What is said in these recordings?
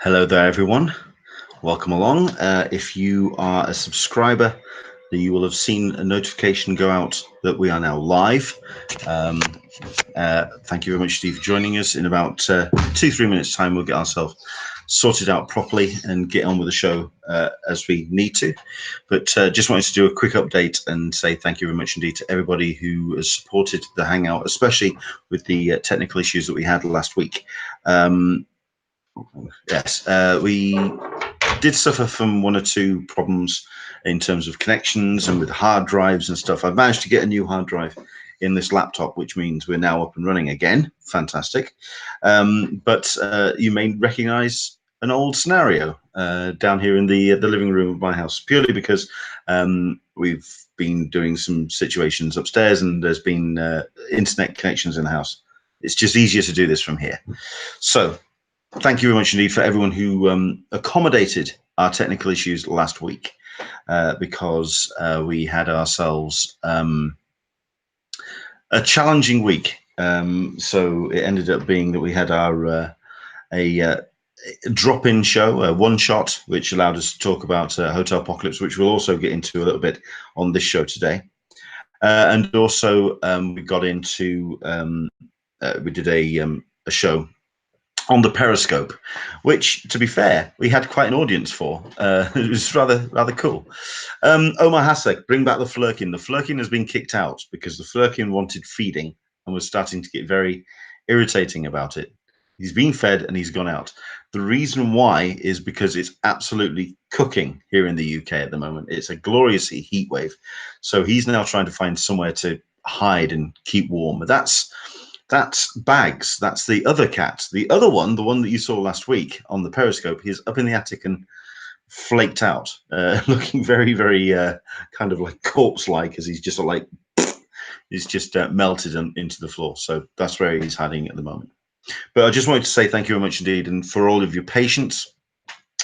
Hello there, everyone. Welcome along. If you are a subscriber, you will have seen a notification go out that we are now live. Um, Thank you very much, Steve, for joining us. In about 2-3 minutes' time, we'll get ourselves sorted out properly and get on with the show as we need to. But just wanted to do a quick update and say thank you very much indeed to everybody who has supported the Hangout, especially with the technical issues that we had last week. Yes, we did suffer from one or two problems in terms of connections and with hard drives and stuff. I've managed to get a new hard drive in this laptop, which means we're now up and running again. Fantastic. But you may recognize an old scenario down here in the living room of my house, purely because we've been doing some situations upstairs and there's been internet connections in the house. It's just easier to do this from here. So thank you very much indeed for everyone who accommodated our technical issues last week, because we had ourselves a challenging week. So it ended up being that we had our a drop-in show, a one-shot, which allowed us to talk about Hotel Apocalypse, which we'll also get into a little bit on this show today. And also we got into, we did a show on the Periscope, which, to be fair, we had quite an audience for. It was rather cool. Omar Hasek, bring back the Flurkin. The Flurkin has been kicked out because the Flurkin wanted feeding and was starting to get very irritating about it. He's been fed and he's gone out. The reason why is because it's absolutely cooking here in the UK at the moment. It's a glorious heat wave. So he's now trying to find somewhere to hide and keep warm. That's Bags. That's the other cat. The other one, the one that you saw last week on the Periscope, he's up in the attic and flaked out, looking very kind of like corpse-like, as he's just like he's just melted into the floor. So that's where he's hiding at the moment. But I just wanted to say thank you very much indeed, and for all of your patience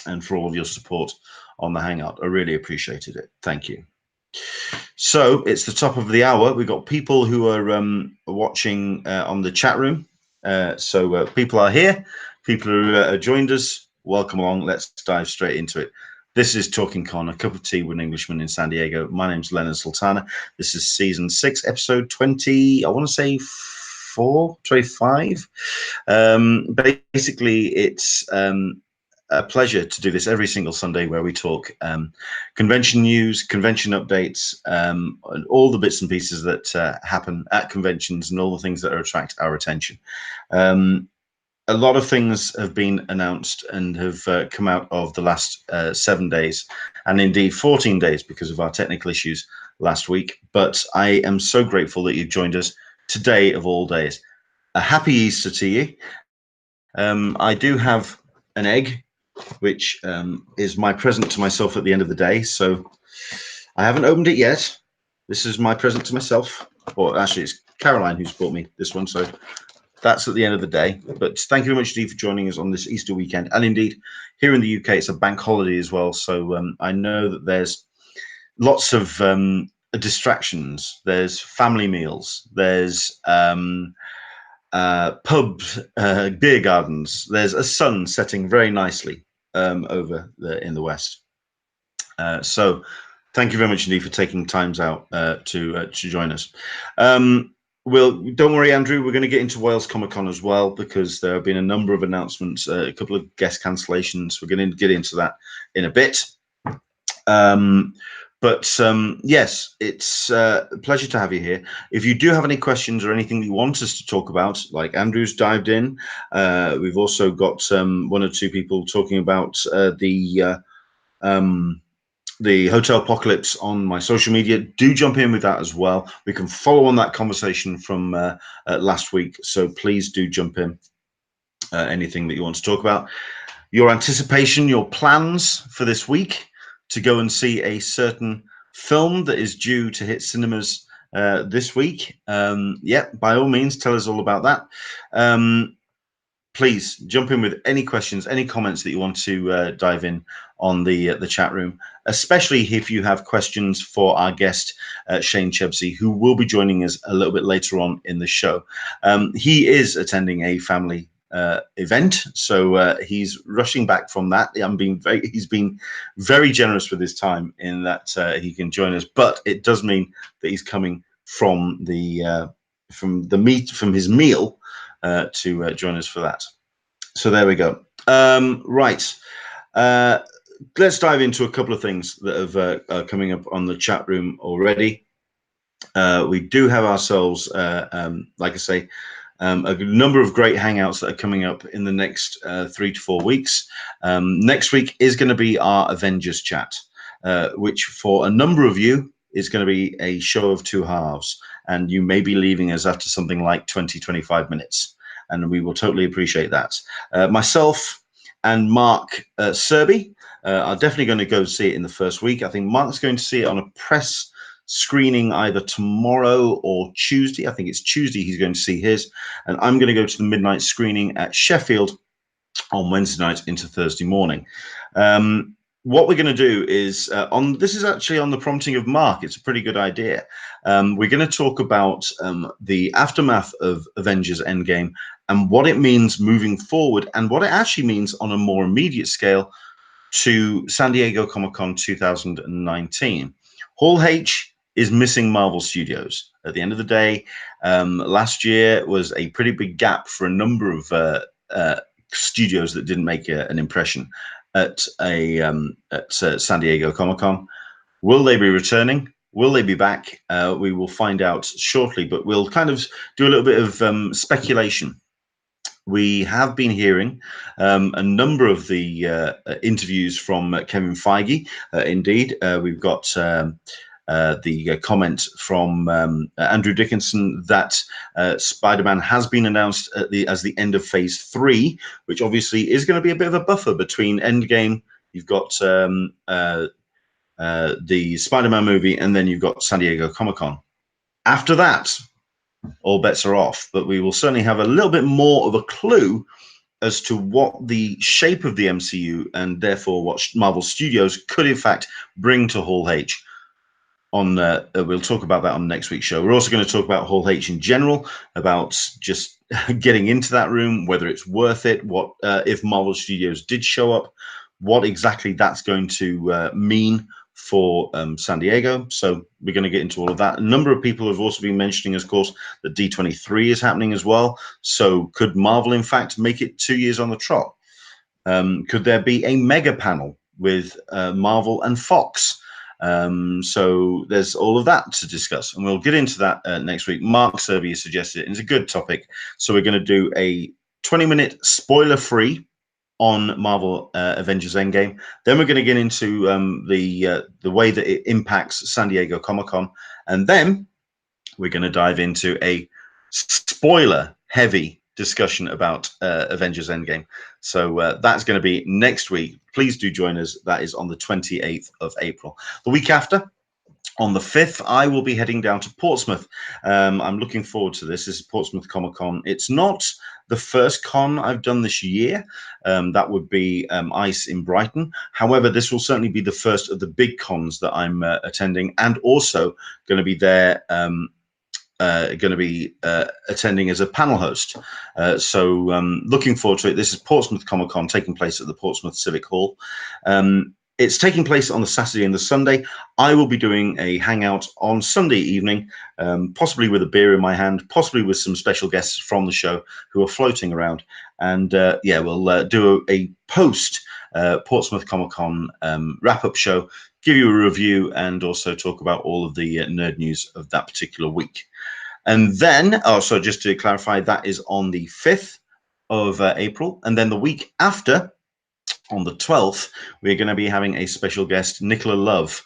and for all of your support on the Hangout. I really appreciated it. Thank you. So it's the top of the hour. We've got people who are watching on the chat room. So people are here. People who joined us, welcome along. Let's dive straight into it. This is Talkin Con, a cup of tea with an Englishman in San Diego. My name's Leonard Sultana. This is season 6, episode 20. I want to say 25. Basically, it's a pleasure to do this every single Sunday, where we talk convention news, convention updates, and all the bits and pieces that happen at conventions and all the things that attract our attention. A lot of things have been announced and have come out of the last 7 days, and indeed 14 days because of our technical issues last week. But I am so grateful that you've joined us today of all days. A happy Easter to you. I do have an egg, which is my present to myself at the end of the day. So I haven't opened it yet. This is my present to myself. Or actually, it's Caroline who's bought me this one. So that's at the end of the day. But thank you very much, Steve, for joining us on this Easter weekend. And indeed, here in the UK, it's a bank holiday as well. So I know that there's lots of distractions. There's family meals. There's pubs, beer gardens. There's a sun setting very nicely over in the west. So thank you very much indeed for taking times out to join us. Don't worry, Andrew, we're going to get into Wales Comic Con as well, because there have been a number of announcements, a couple of guest cancellations. We're going to get into that in a bit. Yes, it's a pleasure to have you here. If you do have any questions or anything that you want us to talk about, like Andrew's dived in, we've also got one or two people talking about the Hotel Apocalypse on my social media. Do jump in with that as well. We can follow on that conversation from last week, so please do jump in. Anything that you want to talk about, your anticipation, your plans for this week to go and see a certain film that is due to hit cinemas this week. Yeah, by all means, tell us all about that. Please jump in with any questions, any comments that you want to dive in on the chat room, especially if you have questions for our guest, Shane Chebsey, who will be joining us a little bit later on in the show. He is attending a family event, so he's rushing back from that. He's been very generous with his time in that he can join us, but it does mean that he's coming from his meal to join us for that. So there we go. Right. Let's dive into a couple of things that are coming up on the chat room already. We do have ourselves, like I say, a number of great hangouts that are coming up in the next 3 to 4 weeks. Next week is going to be our Avengers chat, which for a number of you is going to be a show of two halves, and you may be leaving us after something like 20-25 minutes, and we will totally appreciate that. Myself and Mark Searby are definitely going to go see it in the first week. I think Mark's going to see it on a press screening either tomorrow or Tuesday. I think it's Tuesday he's going to see his, and I'm going to go to the midnight screening at Sheffield on Wednesday night into Thursday morning. What we're going to do is this is actually on the prompting of Mark. It's a pretty good idea. We're going to talk about the aftermath of Avengers Endgame and what it means moving forward, and what it actually means on a more immediate scale to San Diego Comic-Con 2019. Hall H is missing Marvel Studios. At the end of the day, last year was a pretty big gap for a number of studios that didn't make an impression at San Diego Comic-Con. Will they be returning? Will they be back? We will find out shortly, but we'll kind of do a little bit of speculation. We have been hearing a number of the interviews from Kevin Feige. Indeed, we've got the comment from Andrew Dickinson that Spider-Man has been announced as the end of Phase 3, which obviously is going to be a bit of a buffer between Endgame. You've got the Spider-Man movie, and then you've got San Diego Comic-Con. After that, all bets are off, but we will certainly have a little bit more of a clue as to what the shape of the MCU and therefore what Marvel Studios could in fact bring to Hall H. We'll talk about that on next week's show. We're also going to talk about Hall H in general, about just getting into that room, whether it's worth it, what if Marvel Studios did show up, what exactly that's going to mean for San Diego. So we're going to get into all of that. A number of people have also been mentioning, of course, that D23 is happening as well. So could Marvel, in fact, make it 2 years on the trot? Could there be a mega panel with Marvel and Fox? So there's all of that to discuss, and we'll get into that next week. Mark Searby suggested it, and it's a good topic. So we're going to do a 20-minute spoiler-free on Marvel Avengers Endgame. Then we're going to get into the way that it impacts San Diego Comic-Con, and then we're going to dive into a spoiler-heavy discussion about Avengers Endgame. So that's going to be next week. Please do join us. That is on the 28th of April. The week after, on the 5th, I will be heading down to Portsmouth. I'm looking forward to this. This is Portsmouth Comic Con. It's not the first con I've done this year. That would be ICE in Brighton. However, this will certainly be the first of the big cons that I'm attending, and also going to be there attending as a panel host. So looking forward to it. This is Portsmouth Comic Con taking place at the Portsmouth Civic Hall. It's taking place on the Saturday and the Sunday. I will be doing a hangout on Sunday evening, possibly with a beer in my hand, possibly with some special guests from the show who are floating around. And yeah, we'll do a post Portsmouth Comic Con wrap-up show, give you a review, and also talk about all of the nerd news of that particular week. And then, so just to clarify, that is on the 5th of April. And then the week after, on the 12th, we're going to be having a special guest, Nicola Love,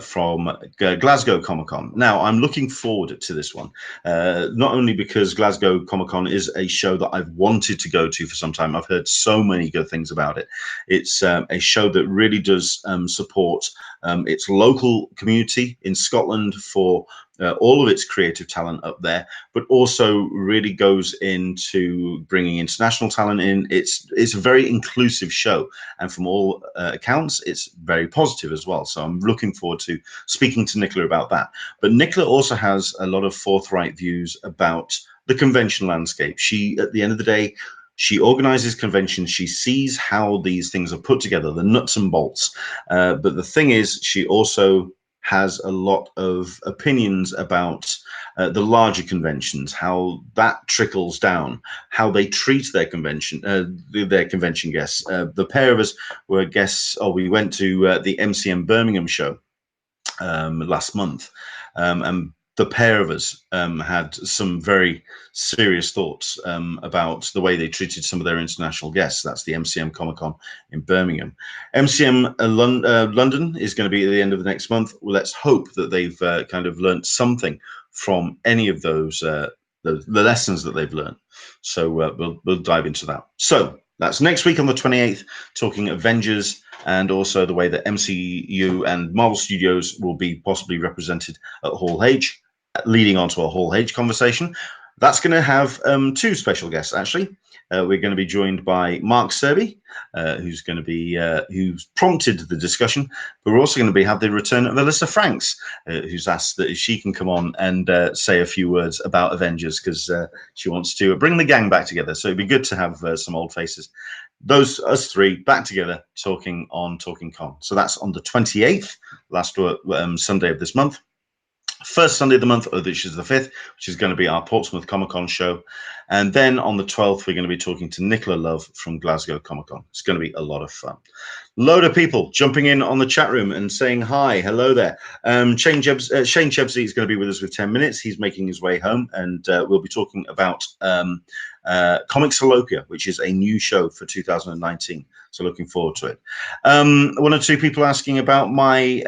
from Glasgow Comic Con. Now, I'm looking forward to this one, not only because Glasgow Comic Con is a show that I've wanted to go to for some time. I've heard so many good things about it. It's a show that really does support its local community in Scotland for all of its creative talent up there, but also really goes into bringing international talent in. It's a very inclusive show, and from all accounts, it's very positive as well. So I'm looking forward to speaking to Nicola about that. But Nicola also has a lot of forthright views about the convention landscape. She, at the end of the day, She organizes conventions. She sees how these things are put together, the nuts and bolts. But the thing is, she also has a lot of opinions about the larger conventions, how that trickles down, how they treat their convention guests. The pair of us were guests. Oh, we went to the MCM Birmingham show last month, and the pair of us had some very serious thoughts about the way they treated some of their international guests. That's the MCM Comic Con in Birmingham. MCM London is going to be at the end of the next month. Well, let's hope that they've kind of learned something from any of those the lessons that they've learned. So we'll dive into that. So that's next week on the 28th, talking Avengers and also the way that MCU and Marvel Studios will be possibly represented at Hall H, leading on to a Hall H conversation. That's going to have two special guests, actually. We're going to be joined by Mark Searby, who's going to be who's prompted the discussion, but we're also going to have the return of Alyssa Franks, who's asked that if she can come on and say a few words about Avengers, because she wants to bring the gang back together. So it'd be good to have some old faces. Us three back together talking on Talkin Con. So that's on the 28th, last Sunday of this month. First Sunday of the month, which is the 5th, which is going to be our Portsmouth Comic Con show. And then on the 12th, we're going to be talking to Nicola Love from Glasgow Comic Con. It's going to be a lot of fun. Load of people jumping in on the chat room and saying hi. Hello there. Shane Chebsey is going to be with us with 10 minutes. He's making his way home, and we'll be talking about Comic Salopia, which is a new show for 2019. So looking forward to it. One or two people asking about my...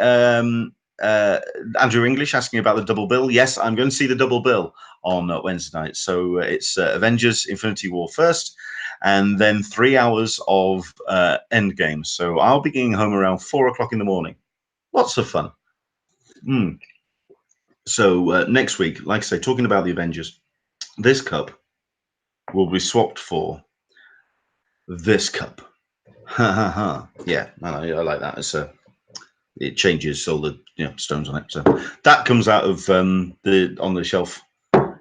Andrew English asking about the double bill. Yes, I'm going to see the double bill on Wednesday night. So it's Avengers Infinity War first, and then 3 hours of Endgame. So I'll be getting home around 4 o'clock in the morning. Lots of fun. So next week, like I say, talking about the Avengers, this cup will be swapped for this cup. Ha ha ha. Yeah, I like that. It's it changes all the stones on it. So that comes out of on the shelf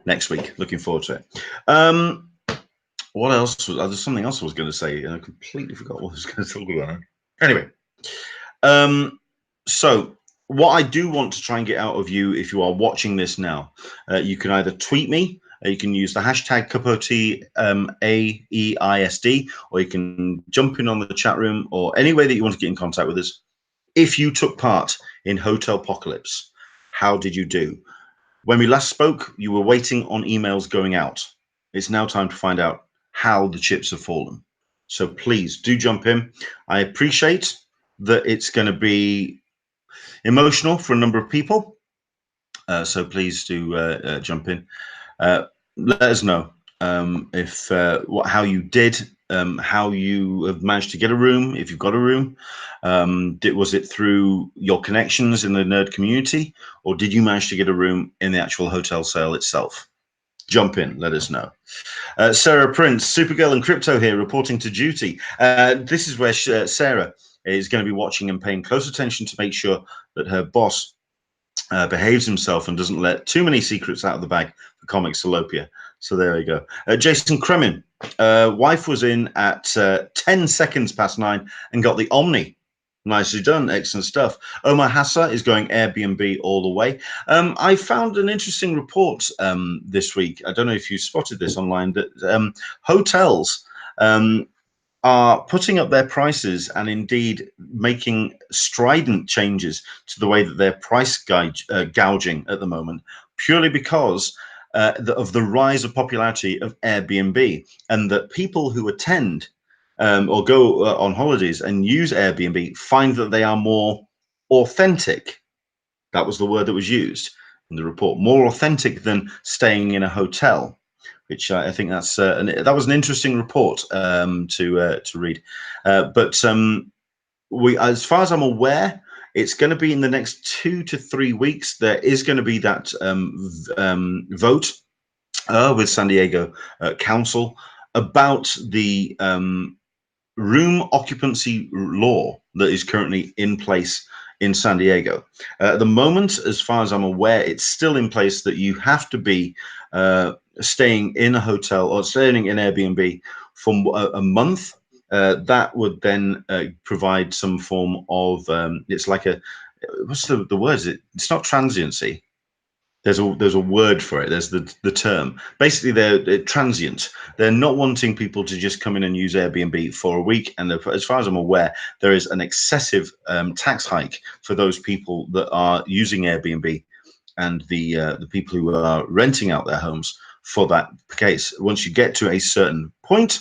next week. Looking forward to it. What else? There's something else I was going to say, and I completely forgot what I was going to talk about. Anyway, so what I do want to try and get out of you, if you are watching this now, you can either tweet me. You can use the hashtag CupOT AEISD, or you can jump in on the chat room, or any way that you want to get in contact with us. If you took part in Hotel Apocalypse, how did you do? When we last spoke, you were waiting on emails going out. It's now time to find out how the chips have fallen. So please do jump in. I appreciate that it's going to be emotional for a number of people. So please do jump in. Let us know if how you did, how you have managed to get a room, if you've got a room. Was it through your connections in the nerd community, or did you manage to get a room in the actual hotel sale itself? Jump in, let us know. Sarah Prince, Supergirl and Crypto here, reporting to duty. This is where Sarah is going to be watching and paying close attention to make sure that her boss behaves himself and doesn't let too many secrets out of the bag for Comic Salopia. So there you go. Jason Kremin, wife was in at 10 seconds past 9 and got the Omni. Nicely done. Excellent stuff. Omar Hassa is going Airbnb all the way. I found an interesting report this week. I don't know if you spotted this online, that hotels are putting up their prices and indeed making strident changes to the way that they're price gouging at the moment, purely because of the rise of popularity of Airbnb, and that people who attend or go on holidays and use Airbnb find that they are more authentic. That was the word that was used in the report. More authentic than staying in a hotel, which I think that was an interesting report to read. But as far as I'm aware, it's going to be in the next 2 to 3 weeks. There is going to be that vote with San Diego Council about the room occupancy law that is currently in place in San Diego. At the moment, as far as I'm aware, it's still in place that you have to be staying in a hotel or staying in Airbnb for a month, that would then provide some form of it's like a what's the word? It's not transiency. There's a word for it. There's the term. Basically, they're transient. They're not wanting people to just come in and use Airbnb for a week. And as far as I'm aware, there is an excessive tax hike for those people that are using Airbnb and the people who are renting out their homes for that case. Once you get to a certain point,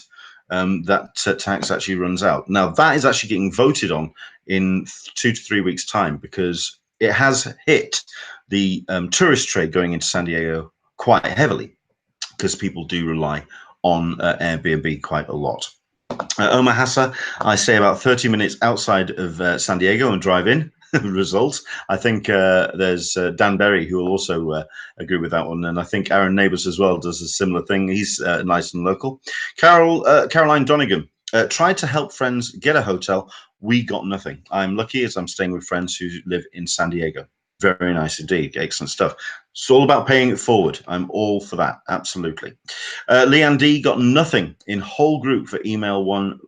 that tax actually runs out. Now, that is actually getting voted on in 2 to 3 weeks' time, because it has hit the tourist trade going into San Diego quite heavily, because people do rely on Airbnb quite a lot. Omaha, I stay about 30 minutes outside of San Diego and drive in. Result, I think there's Dan Berry who will also agree with that one, and I think Aaron Neighbors as well does a similar thing. He's nice and local. Caroline Donegan tried to help friends get a hotel. We got nothing. I'm lucky as I'm staying with friends who live in San Diego. Very nice indeed. Excellent stuff. It's all about paying it forward. I'm all for that. Absolutely. Leanne D got nothing in whole group for email one.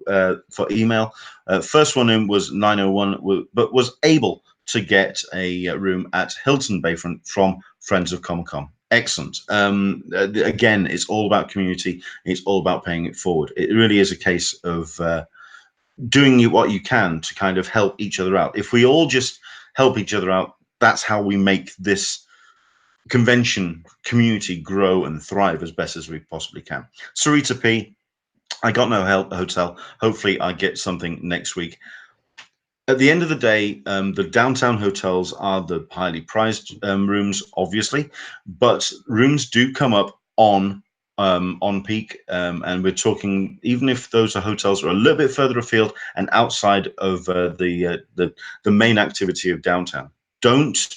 First one in was 901, but was able to get a room at Hilton Bayfront from Friends of Comic Con. Excellent. Again, it's all about community. It's all about paying it forward. It really is a case of doing what you can to kind of help each other out. If we all just help each other out, that's how we make this convention community grow and thrive as best as we possibly can. Sarita P, I got no hotel. Hopefully I get something next week. At the end of the day, the downtown hotels are the highly prized rooms, obviously, but rooms do come up on peak, and we're talking, even if those are hotels are a little bit further afield and outside of the main activity of downtown. Don't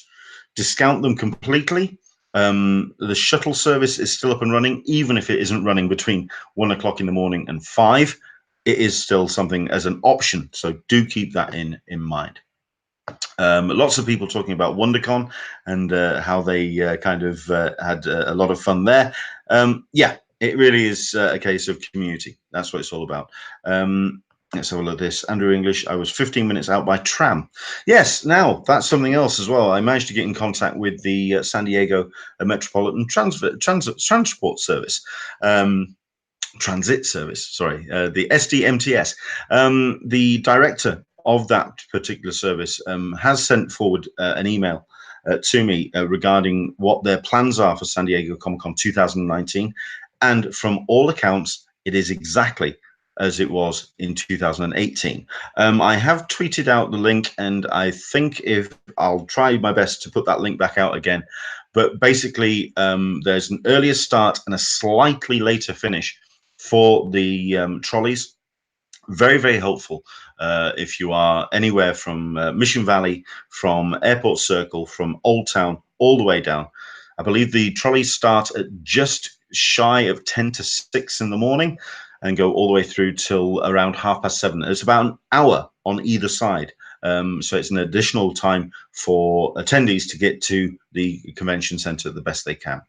discount them completely. The shuttle service is still up and running, even if it isn't running between 1 o'clock in the morning and 5. It is still something as an option, so do keep that in mind. Lots of people talking about WonderCon and how they kind of had a lot of fun there. Yeah, it really is a case of community. That's what it's all about. Let's have a look at this. Andrew English, I was 15 minutes out by tram. Yes, now that's something else as well. I managed to get in contact with the San Diego Metropolitan Transport Service. Transit service, sorry, the SDMTS. The director of that particular service has sent forward an email to me regarding what their plans are for San Diego Comic-Con 2019. And from all accounts, it is exactly as it was in 2018. I have tweeted out the link, and I think if I'll try my best to put that link back out again. But basically, there's an earlier start and a slightly later finish for the trolleys. Very, very helpful if you are anywhere from Mission Valley, from Airport Circle, from Old Town, all the way down. I believe the trolleys start at just shy of 10 to 6 in the morning and go all the way through till around 7:30. It's about an hour on either side. So it's an additional time for attendees to get to the convention center the best they can.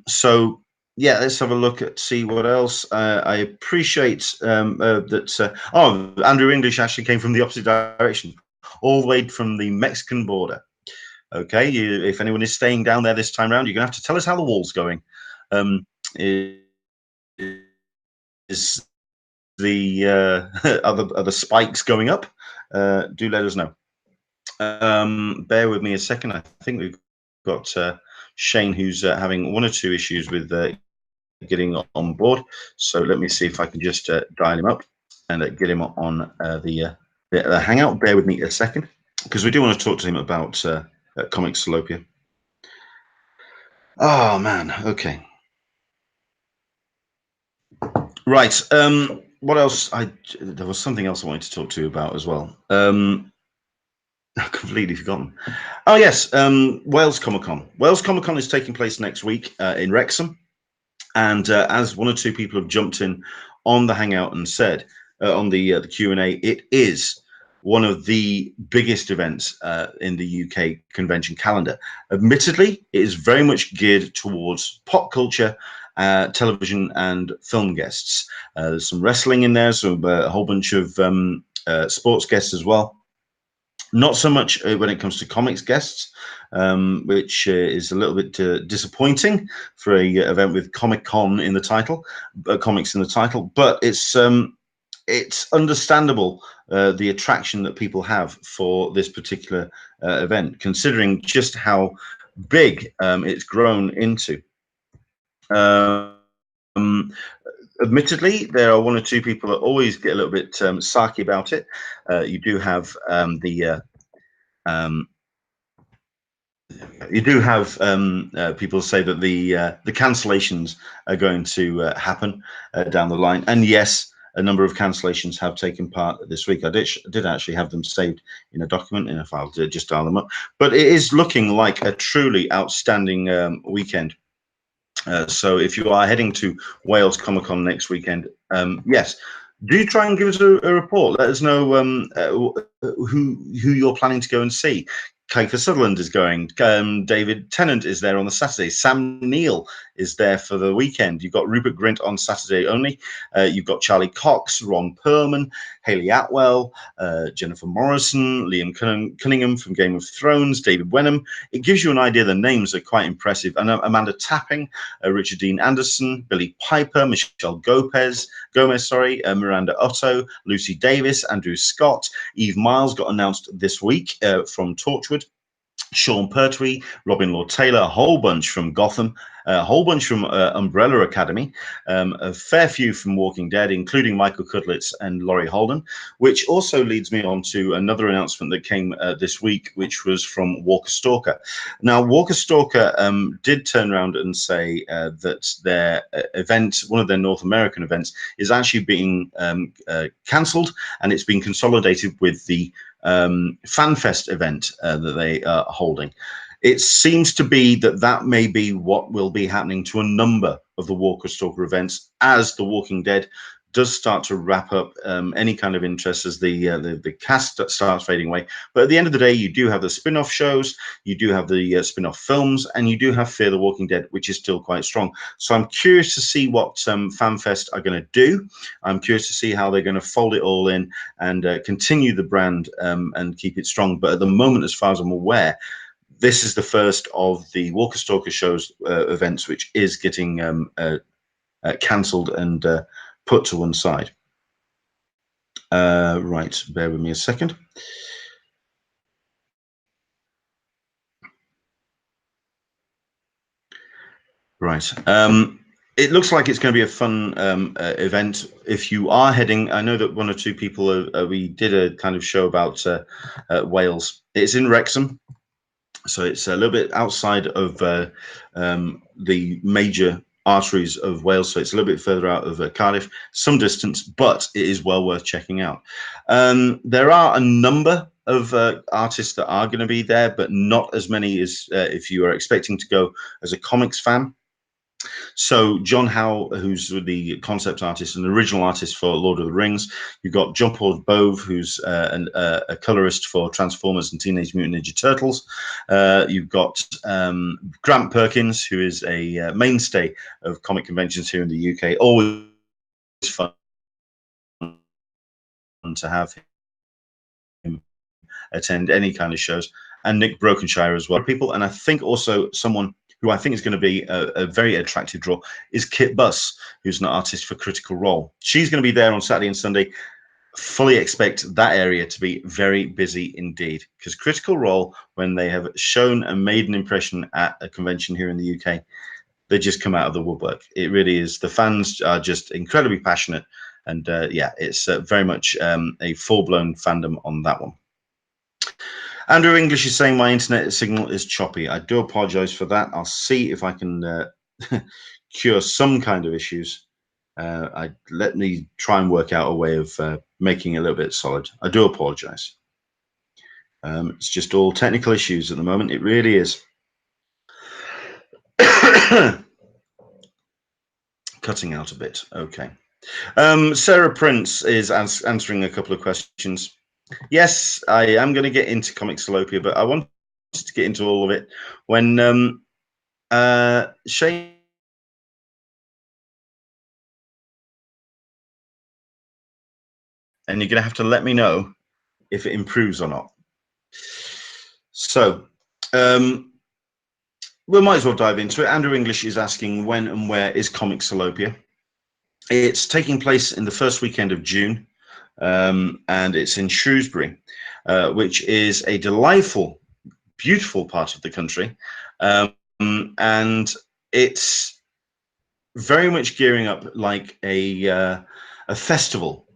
So yeah, let's have a look at see what else. I appreciate that. Oh, Andrew English actually came from the opposite direction, all the way from the Mexican border. Okay, if anyone is staying down there this time around, you're gonna have to tell us how the wall's going. Is the other spikes going up? Do let us know. Bear with me a second. I think we've got Shane, who's having 1 or 2 issues with getting on board. So let me see if I can just dial him up and get him on the Hangout. Bear with me a second, because we do want to talk to him about Comic Salopia. Oh man, okay. Right. What else? There was something else I wanted to talk to you about as well. I've completely forgotten. Oh yes, Wales Comic Con. Wales Comic Con is taking place next week in Wrexham, and as 1 or 2 people have jumped in on the Hangout and said on the Q&A, it is one of the biggest events in the UK convention calendar. Admittedly, it is very much geared towards pop culture television and film guests. There's some wrestling in there, so a whole bunch of sports guests as well. Not so much when it comes to comics guests, which is a little bit disappointing for a event with Comic Con in the title, comics in the title. But it's understandable the attraction that people have for this particular event, considering just how big it's grown into. Admittedly, there are one or two people that always get a little bit sarky about it. You do have people say that the cancellations are going to happen down the line, and yes, a number of cancellations have taken part this week. I did actually have them saved in a document in a file to just dial them up, but it is looking like a truly outstanding weekend. So if you are heading to Wales Comic Con next weekend, yes, do try and give us a report. Let us know who you're planning to go and see. Kiefer Sutherland is going. David Tennant is there on the Saturday. Sam Neill is there for the weekend. You've got Rupert Grint on Saturday only. You've got Charlie Cox, Ron Perlman, Haley Atwell, Jennifer Morrison, Liam Cunningham from Game of Thrones, David Wenham. It gives you an idea. The names are quite impressive. And Amanda Tapping, Richard Dean Anderson, Billy Piper, Michelle Gomez, Miranda Otto, Lucy Davis, Andrew Scott, Eve Miles got announced this week from Torchwood. Sean Pertwee, Robin Lord Taylor, a whole bunch from Gotham, a whole bunch from Umbrella Academy, a fair few from Walking Dead, including Michael Cudlitz and Laurie Holden, which also leads me on to another announcement that came this week, which was from Walker Stalker. Now, Walker Stalker did turn around and say that their event, one of their North American events, is actually being cancelled, and it's been consolidated with the FanFest event that they are holding. It seems to be that may be what will be happening to a number of the Walker Stalker events as The Walking Dead does start to wrap up any kind of interest as the cast starts fading away. But at the end of the day, you do have the spin-off shows, you do have the spin-off films, and you do have Fear the Walking Dead, which is still quite strong. So I'm curious to see what FanFest are going to do. I'm curious to see how they're going to fold it all in and continue the brand and keep it strong. But at the moment, as far as I'm aware, this is the first of the Walker Stalker shows events which is getting cancelled and put to one side. Right, bear with me a second. Right. It looks like it's going to be a fun event. If you are heading, I know that one or two people, we did a kind of show about Wales. It's in Wrexham, so it's a little bit outside of the major arteries of Wales, so it's a little bit further out of Cardiff, some distance, but it is well worth checking out. There are a number of artists that are going to be there, but not as many as if you are expecting to go as a comics fan. So John Howe, who's the concept artist and original artist for Lord of the Rings. You've got John Paul Bove, who's a colorist for Transformers and Teenage Mutant Ninja Turtles. You've got Grant Perkins, who is a mainstay of comic conventions here in the UK. Always fun to have him attend any kind of shows. And Nick Brokenshire as well. People, and I think also someone who I think is going to be a very attractive draw is Kit Buss, who's an artist for Critical Role. She's going to be there on Saturday and Sunday. Fully expect that area to be very busy indeed, because Critical Role, when they have shown and made an impression at a convention here in the UK, they just come out of the woodwork. It really is. The fans are just incredibly passionate, and yeah, it's very much a full-blown fandom on that one. Andrew English is saying my internet signal is choppy. I do apologize for that. I'll see if I can cure some kind of issues. Let me try and work out a way of making it a little bit solid. I do apologize. It's just all technical issues at the moment. It really is. Cutting out a bit. Okay. Sarah Prince is answering a couple of questions. Yes, I am going to get into Comic Salopia, but I wanted to get into all of it when Shane and you're going to have to let me know if it improves or not. So we might as well dive into it. Andrew English is asking, when and where is Comic Salopia? It's taking place in the first weekend of June, and it's in Shrewsbury, which is a delightful, beautiful part of the country, and it's very much gearing up like a festival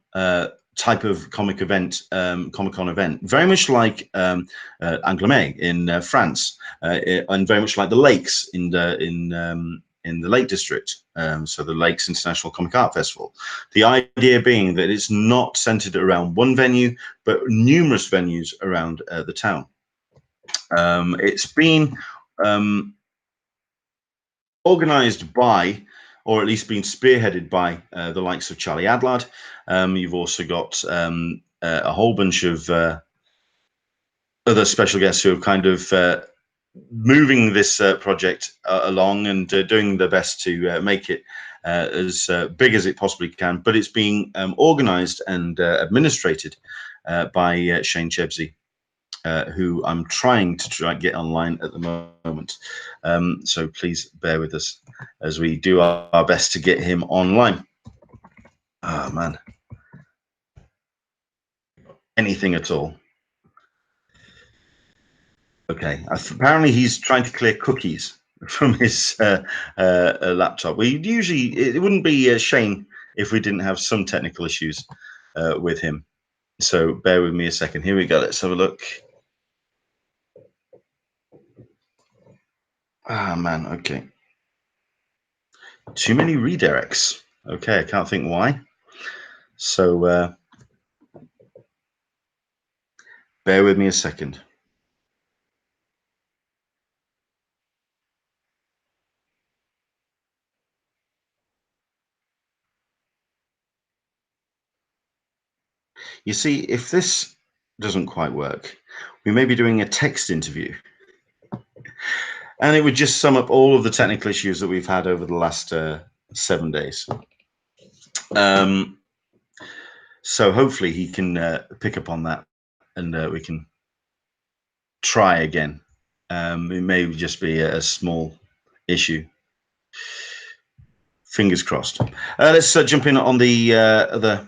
type of comic event, Comic Con event, very much like Englishman in France, and very much like the Lakes in the Lake District, so the Lakes International Comic Art Festival. The idea being that it's not centered around one venue, but numerous venues around the town. It's been organized by, or at least been spearheaded by, the likes of Charlie Adlard. You've also got a whole bunch of other special guests who are kind of moving this project along and doing their best to make it as big as it possibly can. But it's being organized and administrated by Shane Chebsey, who I'm trying to get online at the moment. So please bear with us as we do our best to get him online. Oh, man. Anything at all. Okay. Apparently he's trying to clear cookies from his laptop. It wouldn't be a shame if we didn't have some technical issues with him. So bear with me a second. Here we go. Let's have a look. Ah, man. Okay. Too many redirects. Okay. I can't think why. So bear with me a second. You see, if this doesn't quite work, we may be doing a text interview. And it would just sum up all of the technical issues that we've had over the last 7 days. So hopefully he can pick up on that, and we can try again. It may just be a small issue. Fingers crossed. Let's jump in on the other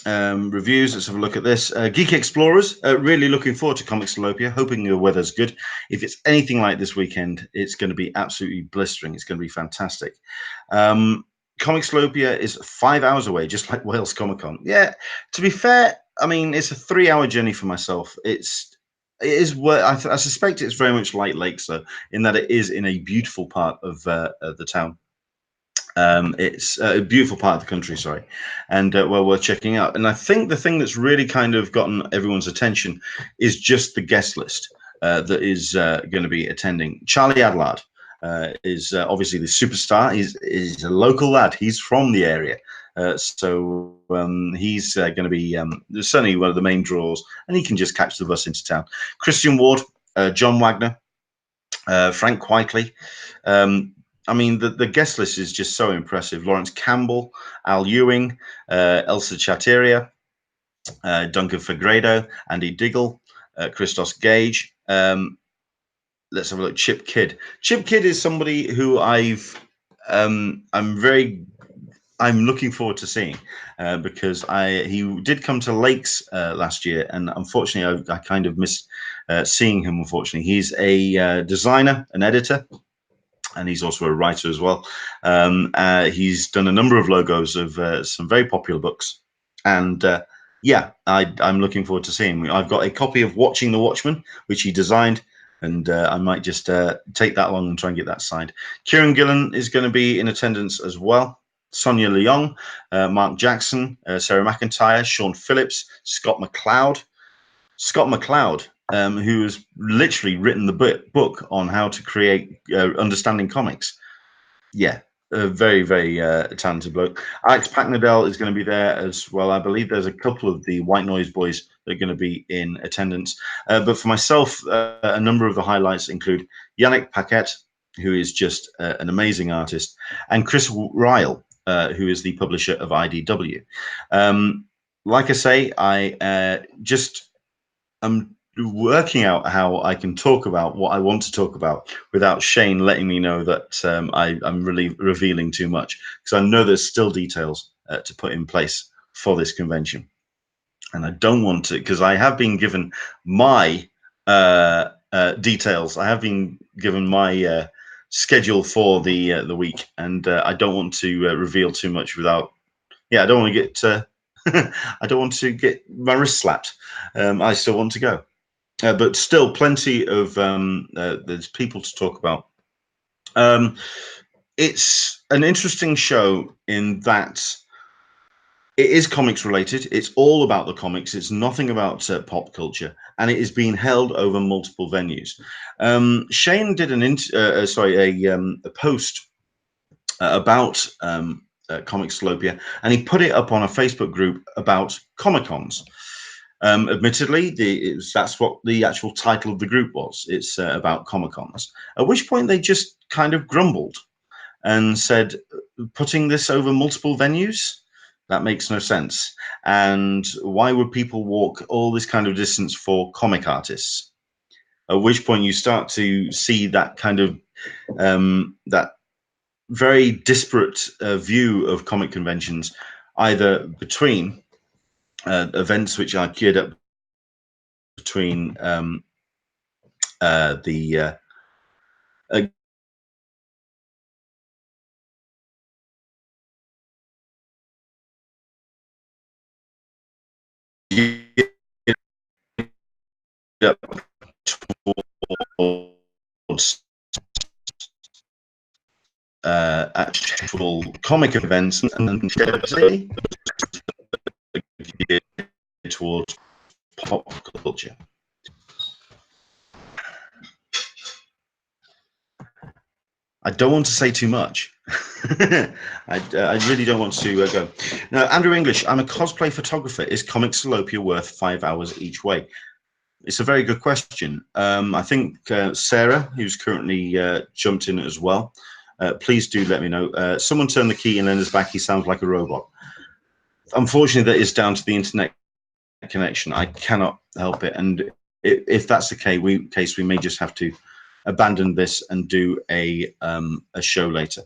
reviews. Let's have a look at this. Geek Explorers, really looking forward to Comic Salopia, hoping the weather's good. If it's anything like this weekend, it's going to be absolutely blistering. It's going to be fantastic. Comic Salopia is 5 hours away, just like Wales Comic Con. Yeah, to be fair, I mean, it's a 3-hour journey for myself. It is where I suspect it's very much like Lakeside, in that it is in a beautiful part of the town. It's a beautiful part of the country, sorry, and well worth checking out. And I think the thing that's really kind of gotten everyone's attention is just the guest list that is going to be attending. Charlie Adlard is obviously the superstar. He's a local lad. He's from the area. So he's going to be certainly one of the main draws, and he can just catch the bus into town. Christian Ward, John Wagner, Frank Quitely. I mean, the guest list is just so impressive. Lawrence Campbell, Al Ewing, Elsa Chateria, Duncan Fegredo, Andy Diggle, Christos Gage. Let's have a look. Chip Kidd. Chip Kidd is somebody who I'm looking forward to seeing because he did come to Lakes last year, and unfortunately I kind of missed seeing him. Unfortunately, he's a designer, an editor, and he's also a writer as well. He's done a number of logos of some very popular books, and yeah, I'm looking forward to seeing him. I've got a copy of Watching the Watchmen, which he designed, and I might just take that along and try and get that signed. Kieran Gillen is going to be in attendance as well. Sonia Leong, Mark Jackson, Sarah McIntyre, Sean Phillips, Scott McCloud. Scott McCloud, who has literally written the book on how to create understanding comics. Yeah, a very, very talented bloke. Alex Packnadell is going to be there as well. I believe there's a couple of the White Noise boys that are going to be in attendance. But for myself, a number of the highlights include Yannick Paquette, who is just an amazing artist, and Chris Ryle, who is the publisher of IDW. like I say, I just am working out how I can talk about what I want to talk about without Shane letting me know that I'm really revealing too much, because I know there's still details to put in place for this convention, and I don't want to, because I have been given my details. I have been given my schedule for the week, and I don't want to reveal too much without. Yeah, I don't want to get. I don't want to get my wrist slapped. I still want to go. But still, plenty of there's people to talk about. It's an interesting show in that it is comics related. It's all about the comics. It's nothing about pop culture, and it is being held over multiple venues. Shane did a post about Comic Salopia, and he put it up on a Facebook group about Comic Cons. Admittedly, that's what the actual title of the group was. It's about Comic Cons. At which point they just kind of grumbled and said, putting this over multiple venues? That makes no sense. And why would people walk all this kind of distance for comic artists? At which point you start to see that kind of that very disparate view of comic conventions, either between events which are geared up between the towards actual comic events, and towards pop culture. I don't want to say too much. I really don't want to go. Now, Andrew English, I'm a cosplay photographer. Is Comic Salopia worth 5 hours each way? It's a very good question. I think Sarah, who's currently jumped in as well, please do let me know. Someone turn the key in Leonard's back. He sounds like a robot. Unfortunately, that is down to the internet connection. I cannot help it. And if that's the case, we may just have to abandon this and do a show later.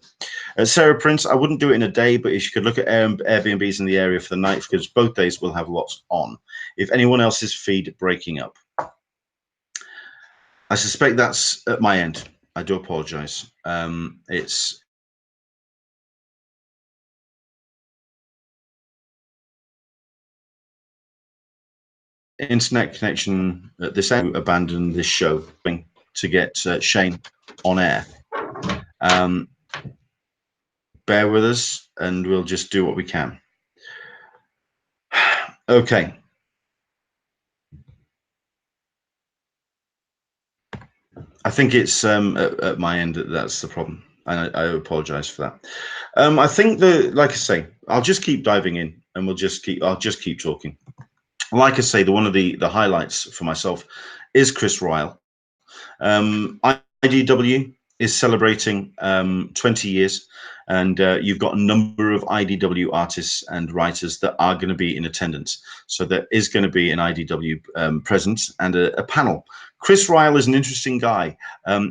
Sarah Prince, I wouldn't do it in a day, but if you could look at Airbnbs in the area for the night, because both days will have lots on. If anyone else's feed breaking up, I suspect that's at my end. I do apologize. It's internet connection at this end. Abandon this show to get Shane on air. Bear with us, and we'll just do what we can. Okay. I think it's at my end that's the problem, and I apologize for that. I think like I say, I'll just keep diving in, and I'll just keep talking. Like I say, one of the highlights for myself is Chris Ryle. IDW is celebrating 20 years, and you've got a number of IDW artists and writers that are going to be in attendance. So there is going to be an IDW presence and a panel. Chris Ryle is an interesting guy.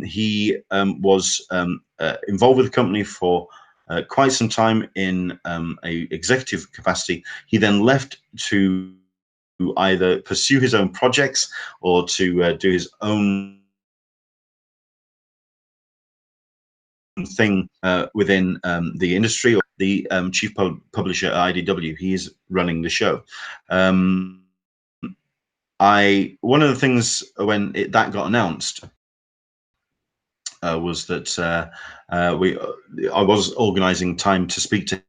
He was involved with the company for quite some time in a executive capacity. He then left to either pursue his own projects or to do his own thing within the industry, or the chief publisher at IDW. He is running the show. One of the things when that got announced was that I was organizing time to speak to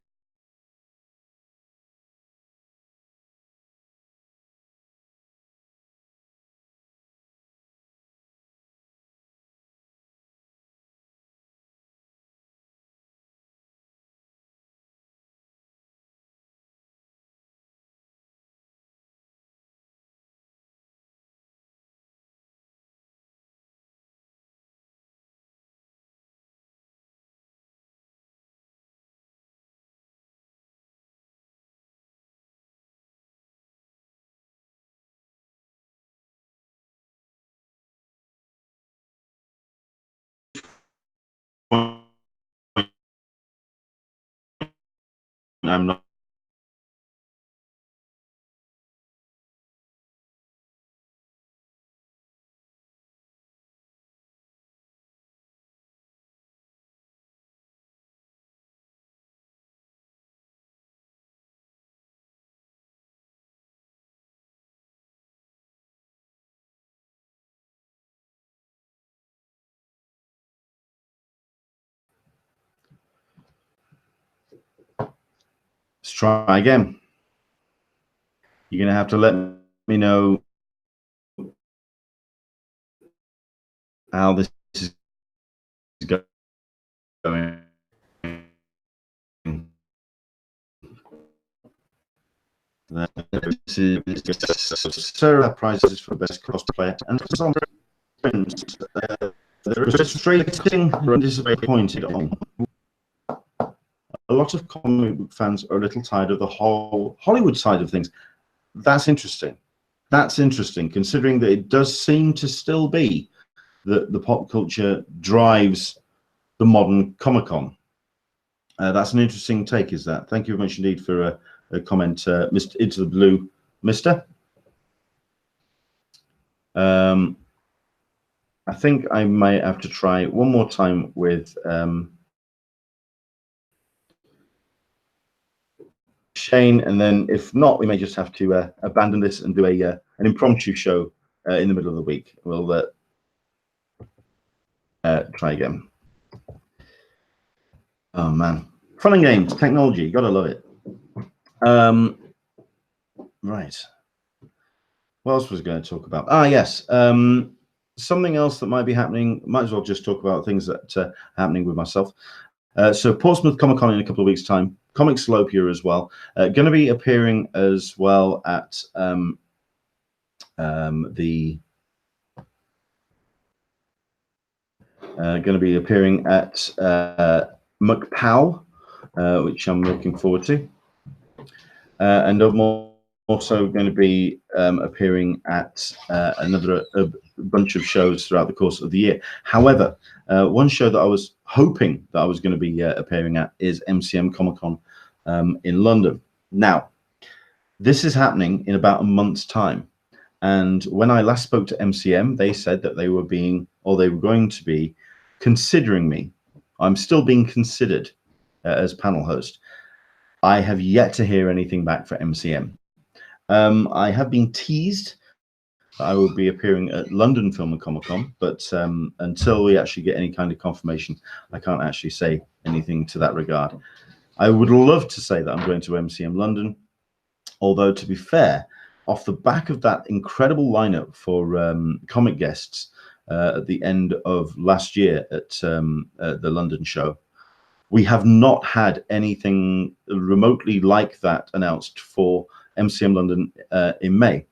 I'm not. Let's try again. You're going to have to let me know how this is going. This is Sarah prizes for best cosplayer, and some friends. There is frustrating and disappointed on. A lot of comic book fans are a little tired of the whole Hollywood side of things. That's interesting. That's interesting, considering that it does seem to still be that the pop culture drives the modern Comic Con. That's an interesting take, is that? Thank you very much indeed for a comment, Mr. Into the Blue, Mister. I think I might have to try one more time with Shane, and then if not, we may just have to abandon this and do an impromptu show in the middle of the week. We'll try again. Oh man, fun and games, technology, you gotta love it. Right. What else was I going to talk about? Ah, yes. Something else that might be happening. Might as well just talk about things that are happening with myself. So Portsmouth Comic Con in a couple of weeks' time. Comic Salopia as well. Going to be appearing as well at going to be appearing at McPow, which I'm looking forward to. And also going to be appearing at another bunch of shows throughout the course of the year. However, one show that I was hoping that I was going to be appearing at is MCM Comic Con in London. Now, this is happening in about a month's time. And when I last spoke to MCM, they said that they were going to be considering me. I'm still being considered as panel host. I have yet to hear anything back for MCM. I have been teased that I will be appearing at London Film and Comic Con, but until we actually get any kind of confirmation, I can't actually say anything to that regard. I would love to say that I'm going to MCM London, although to be fair, off the back of that incredible lineup for comic guests at the end of last year at the London show, we have not had anything remotely like that announced for MCM London in May.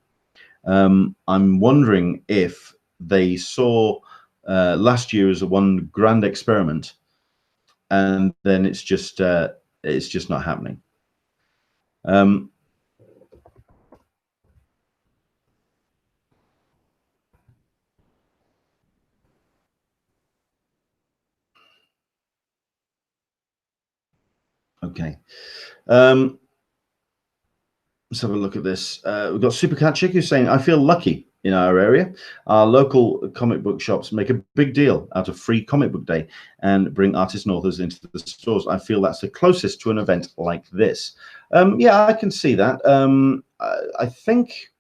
I'm wondering if they saw last year as one grand experiment, and then it's just not happening. Okay. Let's have a look at this. We've got Supercat Chick who's saying, I feel lucky in our area. Our local comic book shops make a big deal out of free comic book day and bring artists and authors into the stores. I feel that's the closest to an event like this. Yeah, I can see that. I think...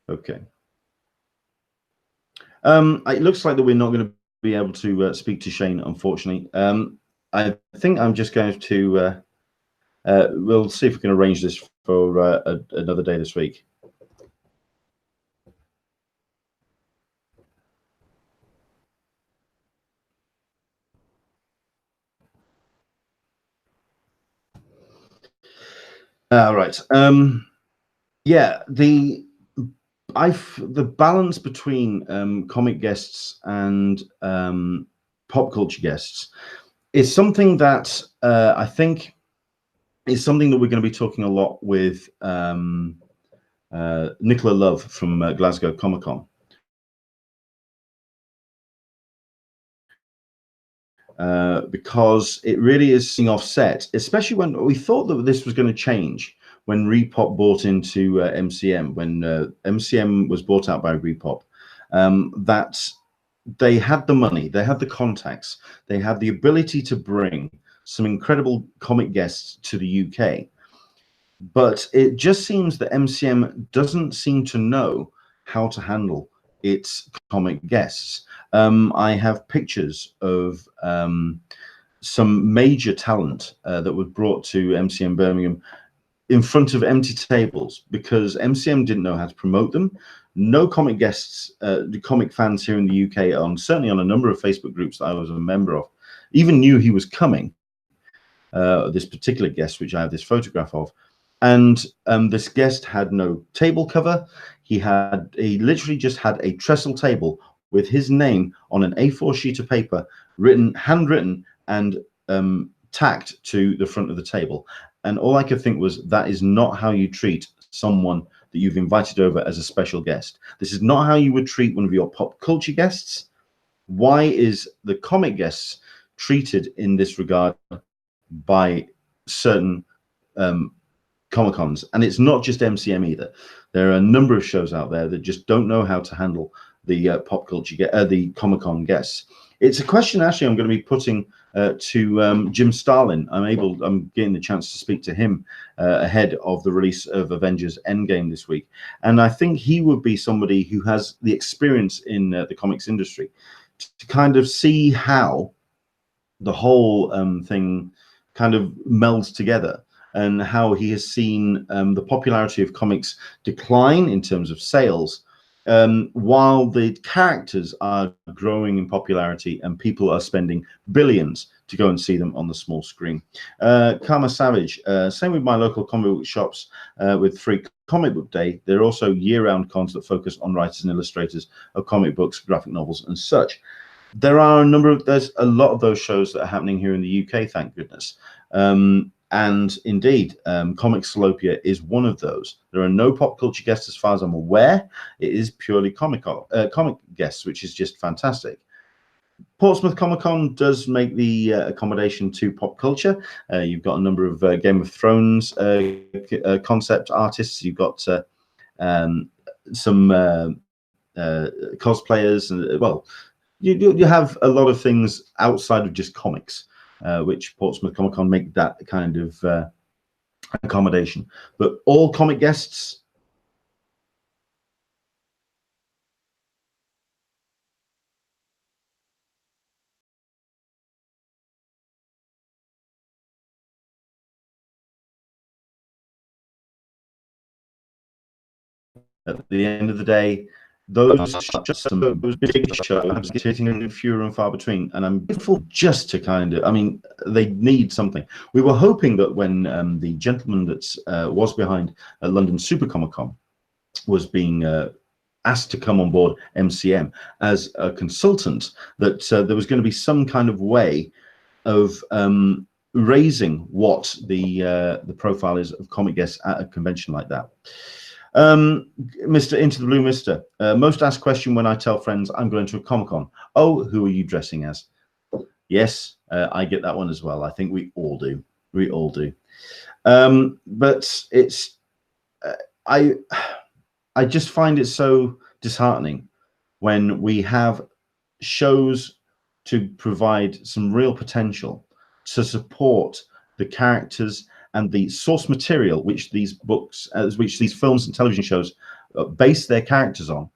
Okay. It looks like that we're not going to be able to speak to Shane, unfortunately. I think I'm just going to... we'll see if we can arrange this for another day this week. Right. Yeah, the balance between comic guests and pop culture guests is something that I think is something that we're going to be talking a lot with Nicola Love from Glasgow Comic Con. because it really is seeing offset, especially when we thought that this was going to change when Repop bought into MCM, when MCM was bought out by Repop, that they had the money, they had the contacts, they had the ability to bring some incredible comic guests to the UK. But it just seems that MCM doesn't seem to know how to handle its comic guests. I have pictures of some major talent that was brought to MCM Birmingham in front of empty tables because MCM didn't know how to promote them. No comic guests, the comic fans here in the UK, certainly on a number of Facebook groups that I was a member of, even knew he was coming. This particular guest, which I have this photograph of, and this guest had no table cover. He literally just had a trestle table with his name on an A4 sheet of paper, handwritten, and tacked to the front of the table. And all I could think was, that is not how you treat someone that you've invited over as a special guest. This is not how you would treat one of your pop culture guests. Why is the comic guests treated in this regard by certain Comic-Cons? And it's not just MCM either. There are a number of shows out there that just don't know how to handle the pop culture, the Comic-Con guests. It's a question actually I'm going to be putting to Jim Starlin. I'm getting the chance to speak to him ahead of the release of Avengers Endgame this week, and I think he would be somebody who has the experience in the comics industry to kind of see how the whole thing kind of melds together, and how he has seen the popularity of comics decline in terms of sales, while the characters are growing in popularity and people are spending billions to go and see them on the small screen. Karma Savage, same with my local comic book shops with Free Comic Book Day. There are also year-round cons that focus on writers and illustrators of comic books, graphic novels, and such. There's a lot of those shows that are happening here in the UK, thank goodness. And indeed, Comic Salopia is one of those. There are no pop culture guests as far as I'm aware. It is purely comic guests, which is just fantastic. Portsmouth Comic Con does make the accommodation to pop culture. You've got a number of Game of Thrones concept artists. You've got some cosplayers, and well, you have a lot of things outside of just comics, which Portsmouth Comic Con make that kind of accommodation. But all comic guests, at the end of the day, those big shows getting fewer and far between, and I'm grateful just to kind of, I mean, they need something. We were hoping that when the gentleman that was behind London Super Comic Con was being asked to come on board MCM as a consultant, that there was going to be some kind of way of raising what the profile is of comic guests at a convention like that. Mr. Into the Blue Mister, most asked question when I tell friends I'm going to a Comic-Con. Oh, who are you dressing as? Yes, I get that one as well. I think we all do. We all do. But it's, I just find it so disheartening when we have shows to provide some real potential to support the characters and the source material which these books, which these films and television shows base their characters on,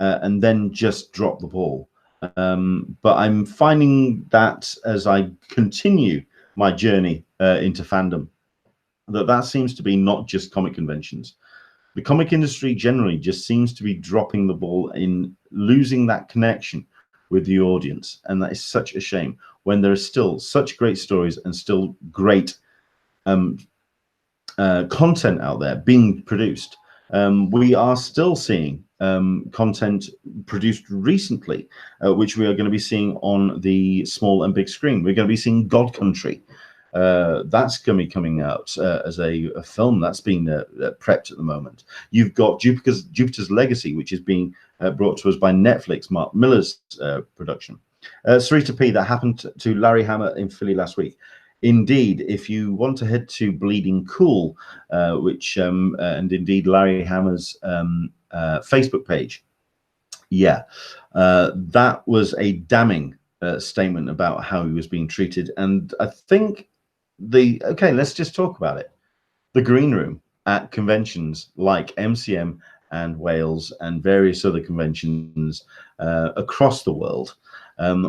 and then just drop the ball. But I'm finding that as I continue my journey into fandom, that seems to be not just comic conventions. The comic industry generally just seems to be dropping the ball in losing that connection with the audience, and that is such a shame when there is still such great stories and still great content out there being produced. We are still seeing content produced recently, which we are going to be seeing on the small and big screen. We're going to be seeing God Country. That's going to be coming out as a film that's being prepped at the moment. You've got Jupiter's Legacy, which is being brought to us by Netflix, Mark Miller's production. Sarita P, that happened to Larry Hammer in Philly last week. Indeed, if you want to head to Bleeding Cool, which and indeed Larry Hammer's Facebook page, yeah, that was a damning statement about how he was being treated. And I think okay, let's just talk about it. The green room at conventions like MCM and Wales and various other conventions across the world,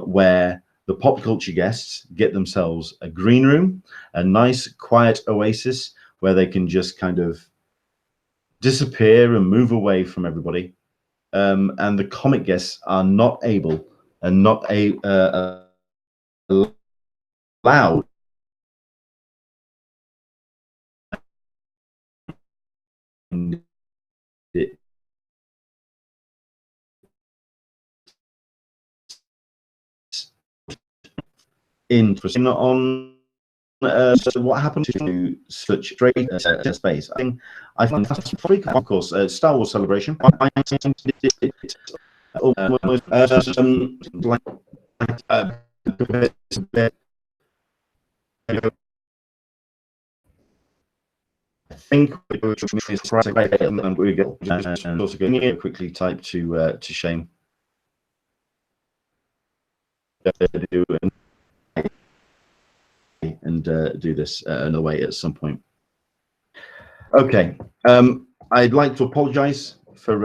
where the pop culture guests get themselves a green room, a nice quiet oasis where they can just kind of disappear and move away from everybody. And the comic guests are not able and not allowed in on so what happened to such great space? I find that's of course Star Wars Celebration. I think and we go and also going quickly type to Shane. And do this another way at some point. Okay, I'd like to apologize for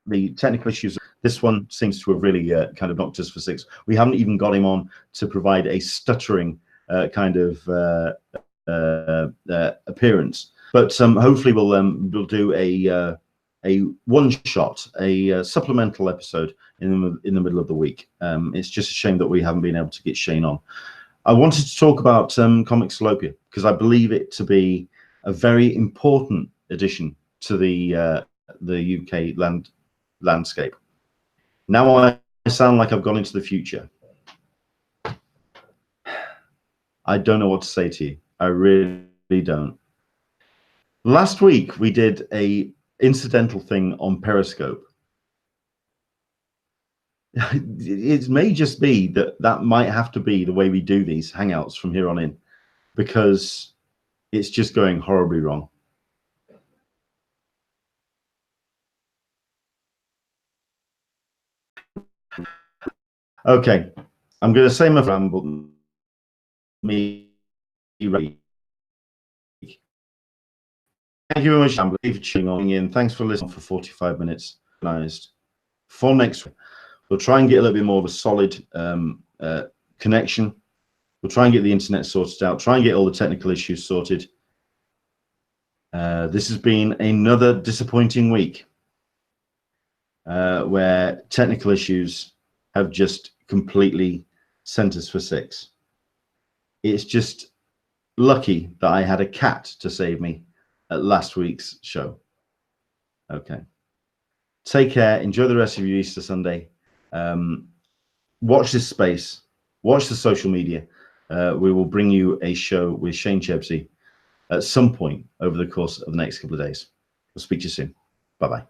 the technical issues. This one seems to have really kind of knocked us for six. We haven't even got him on to provide a stuttering kind of appearance. But hopefully we'll do a one shot, a supplemental episode in the middle of the week. It's just a shame that we haven't been able to get Shane on. I wanted to talk about Comic Salopia because I believe it to be a very important addition to the UK landscape. Now I sound like I've gone into the future. I don't know what to say to you. I really don't. Last week we did a incidental thing on Periscope. It may just be that might have to be the way we do these hangouts from here on in, because it's just going horribly wrong. Okay, I'm going to say my ramble. Me. Thank you very much, Amber, for tuning on in. Thanks for listening for 45 minutes. For next week, we'll try and get a little bit more of a solid connection. We'll try and get the internet sorted out, try and get all the technical issues sorted. This has been another disappointing week where technical issues have just completely sent us for six. It's just lucky that I had a cat to save me at last week's show. Okay. Take care. Enjoy the rest of your Easter Sunday. Watch this space. Watch the social media. We will bring you a show with Shane Chebsey at some point over the course of the next couple of days. We'll speak to you soon. Bye-bye.